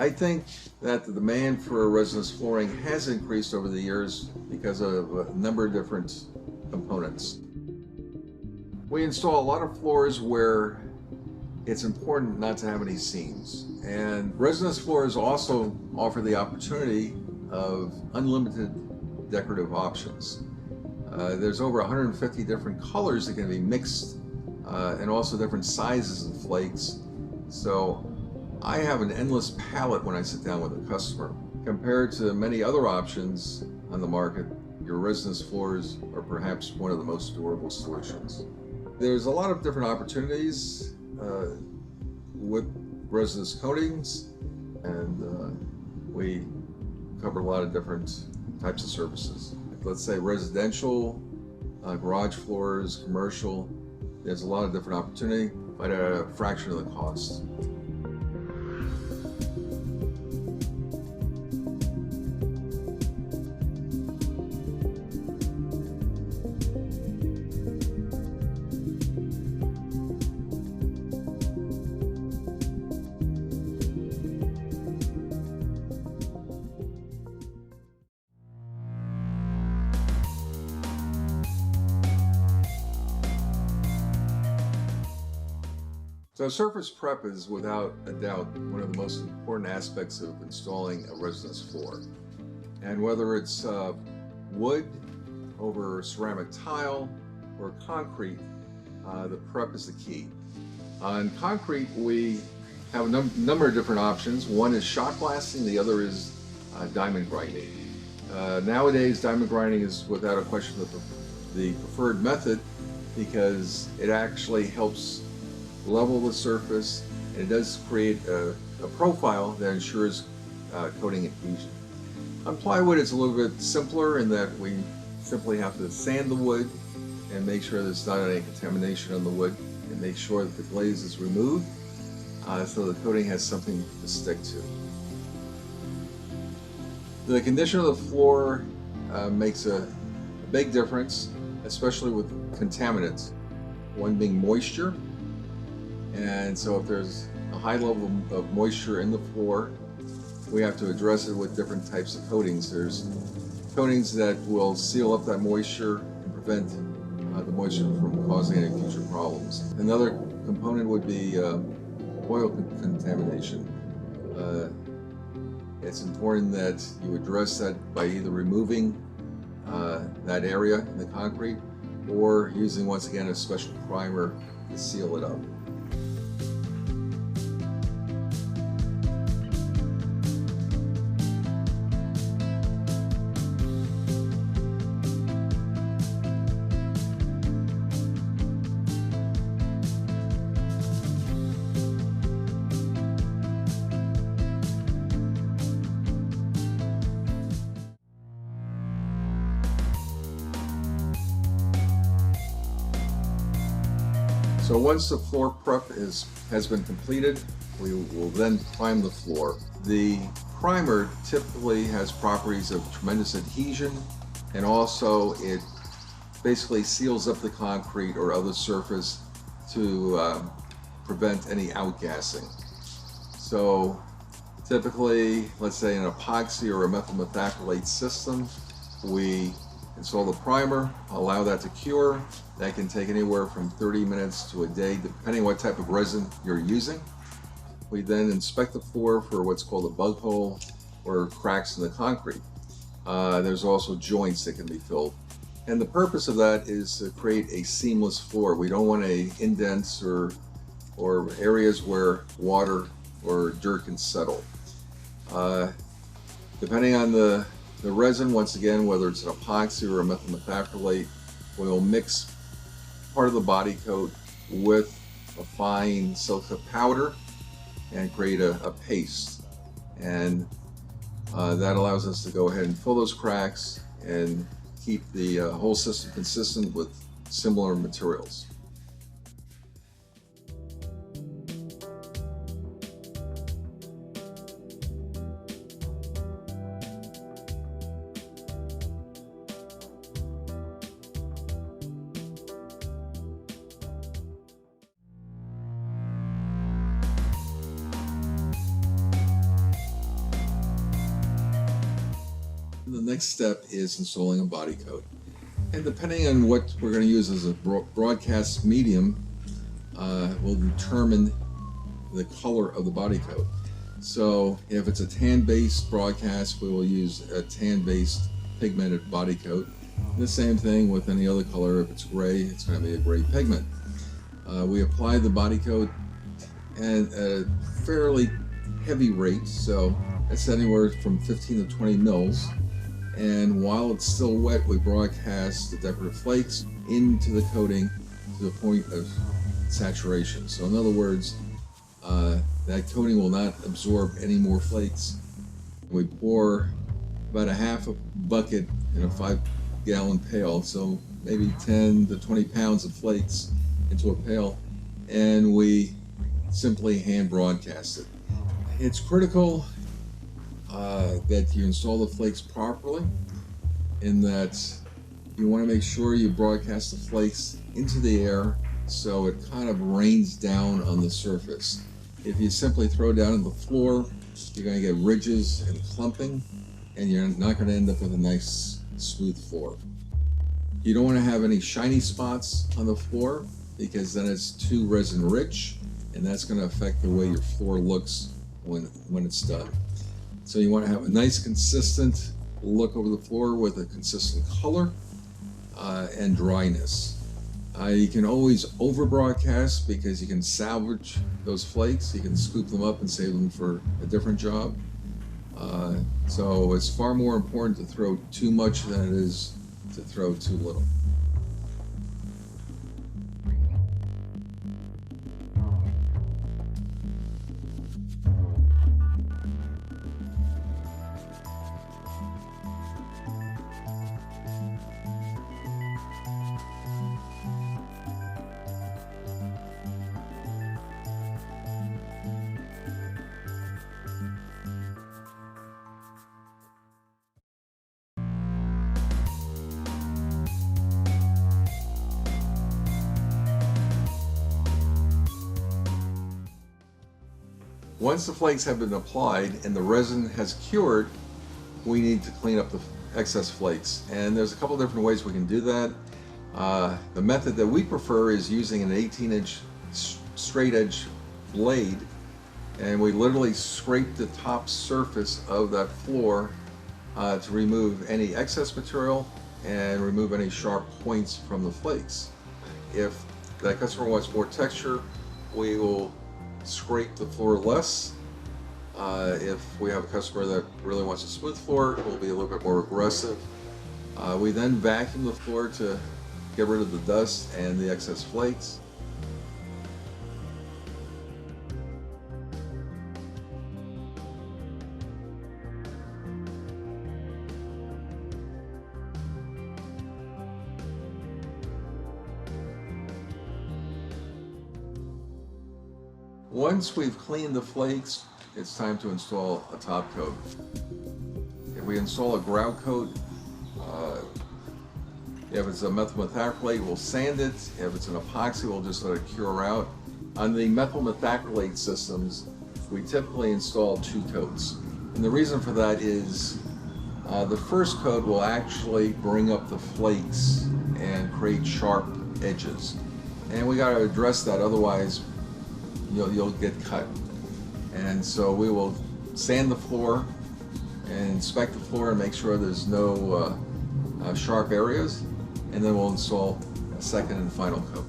I think that the demand for resinous flooring has increased over the years because of a number of different components. We install a lot of floors where it's important not to have any seams. And resinous floors also offer the opportunity of unlimited decorative options. There's over 150 different colors that can be mixed and also different sizes of flakes. So I have an endless palette when I sit down with a customer. Compared to many other options on the market, your resinous floors are perhaps one of the most durable solutions. There's a lot of different opportunities with resinous coatings, and we cover a lot of different types of surfaces. Let's say residential, garage floors, commercial. There's a lot of different opportunity, but at a fraction of the cost. So surface prep is without a doubt one of the most important aspects of installing a resinous floor. And whether it's wood over ceramic tile or concrete, the prep is the key. On concrete, we have a number of different options. One is shot blasting, the other is diamond grinding. Nowadays, diamond grinding is without a question the preferred method because it actually helps level the surface, and it does create a profile that ensures coating adhesion. On plywood, it's a little bit simpler in that we simply have to sand the wood and make sure there's not any contamination on the wood, and make sure that the glaze is removed so the coating has something to stick to. The condition of the floor makes a big difference, especially with contaminants. One being moisture. And so if there's a high level of moisture in the floor, we have to address it with different types of coatings. There's coatings that will seal up that moisture and prevent the moisture from causing any future problems. Another component would be oil contamination. It's important that you address that by either removing that area in the concrete or using, once again, a special primer to seal it up. So once the floor prep has been completed, we will then prime the floor. The primer typically has properties of tremendous adhesion, and also it basically seals up the concrete or other surface to prevent any outgassing. So typically, let's say an epoxy or a methyl methacrylate system, we install the primer, allow that to cure. That can take anywhere from 30 minutes to a day, depending on what type of resin you're using. We then inspect the floor for what's called a bug hole or cracks in the concrete. There's also joints that can be filled. And the purpose of that is to create a seamless floor. We don't want any indents or areas where water or dirt can settle. Depending on the resin, once again, whether it's an epoxy or a methyl methacrylate, we'll mix part of the body coat with a fine silica powder and create a paste. And that allows us to go ahead and fill those cracks and keep the whole system consistent with similar materials. next step is installing a body coat. And depending on what we're going to use as a broadcast medium, will determine the color of the body coat. So if it's a tan-based broadcast, we will use a tan-based pigmented body coat. And the same thing with any other color. If it's gray, it's going to be a gray pigment. We apply the body coat at a fairly heavy rate, so it's anywhere from 15 to 20 mils. And while it's still wet, we broadcast the decorative flakes into the coating to the point of saturation. So in other words, that coating will not absorb any more flakes. We pour about a half a bucket in a 5-gallon pail, so maybe 10 to 20 pounds of flakes into a pail, and we simply hand broadcast it. It's critical that you install the flakes properly, in that you want to make sure you broadcast the flakes into the air so it kind of rains down on the surface. If you simply throw it down on the floor, you're going to get ridges and clumping, and you're not going to end up with a nice smooth floor. You don't want to have any shiny spots on the floor, because then it's too resin rich, and that's going to affect the way your floor looks when it's done. So you want to have a nice consistent look over the floor with a consistent color and dryness. You can always over broadcast, because you can salvage those flakes. You can scoop them up and save them for a different job. So it's far more important to throw too much than it is to throw too little. Once the flakes have been applied and the resin has cured, we need to clean up the excess flakes. And there's a couple different ways we can do that. The method that we prefer is using an 18-inch straight edge blade, and we literally scrape the top surface of that floor to remove any excess material and remove any sharp points from the flakes. If that customer wants more texture, we will scrape the floor less. If we have a customer that really wants a smooth floor, it will be a little bit more aggressive. We then vacuum the floor to get rid of the dust and the excess flakes. Once we've cleaned the flakes, it's time to install a top coat. If we install a grout coat, if it's a methyl methacrylate, we'll sand it. If it's an epoxy, we'll just let it cure out. On the methyl methacrylate systems, we typically install 2 coats. And the reason for that is the first coat will actually bring up the flakes and create sharp edges. And we got to address that, otherwise you'll get cut. And so we will sand the floor and inspect the floor and make sure there's no sharp areas, and then we'll install a second and final coat.